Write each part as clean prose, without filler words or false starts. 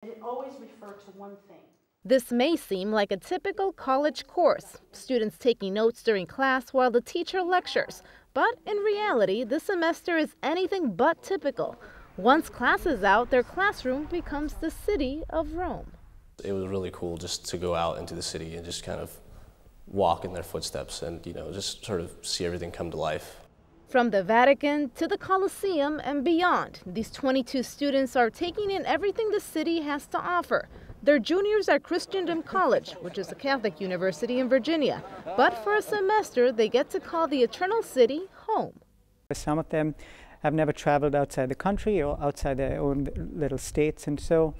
And it always referred to one thing. This may seem like a typical college course, students taking notes during class while the teacher lectures. But in reality, this semester is anything but typical. Once class is out, their classroom becomes the city of Rome. It was really cool just to go out into the city and just kind of walk in their footsteps and, just sort of see everything come to life. From the Vatican to the Colosseum and beyond, these 22 students are taking in everything the city has to offer. They're juniors at Christendom College, which is a Catholic university in Virginia. But for a semester, they get to call the Eternal City home. Some of them have never traveled outside the country or outside their own little states, and so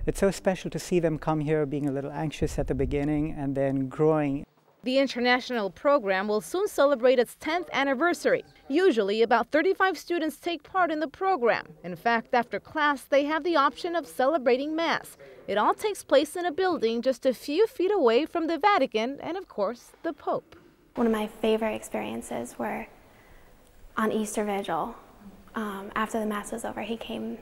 it's so special to see them come here being a little anxious at the beginning and then growing. The international program will soon celebrate its 10th anniversary. Usually, about 35 students take part in the program. In fact, after class, they have the option of celebrating Mass. It all takes place in a building just a few feet away from the Vatican and, of course, the Pope. One of my favorite experiences were on Easter Vigil. After the Mass was over, he came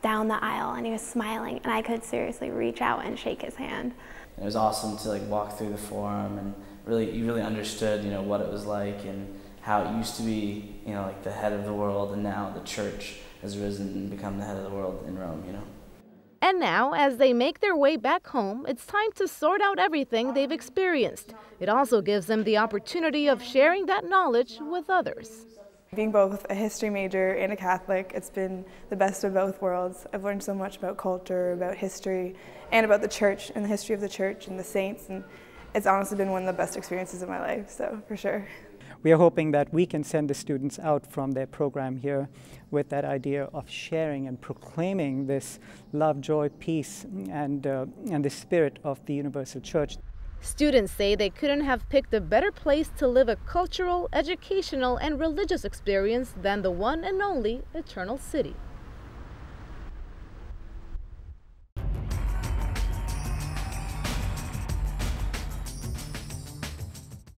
down the aisle and he was smiling, and I could seriously reach out and shake his hand. It was awesome to walk through the forum, and you really understood what it was like and how it used to be the head of the world, and now the church has risen and become the head of the world in Rome. And now, as they make their way back home, it's time to sort out everything they've experienced. It also gives them the opportunity of sharing that knowledge with others. Being both a history major and a Catholic, it's been the best of both worlds. I've learned so much about culture, about history, and about the church and the history of the church and the saints, and it's honestly been one of the best experiences of my life, so for sure. We are hoping that we can send the students out from their program here with that idea of sharing and proclaiming this love, joy, peace, and the spirit of the universal church. Students say they couldn't have picked a better place to live a cultural, educational, and religious experience than the one and only Eternal City.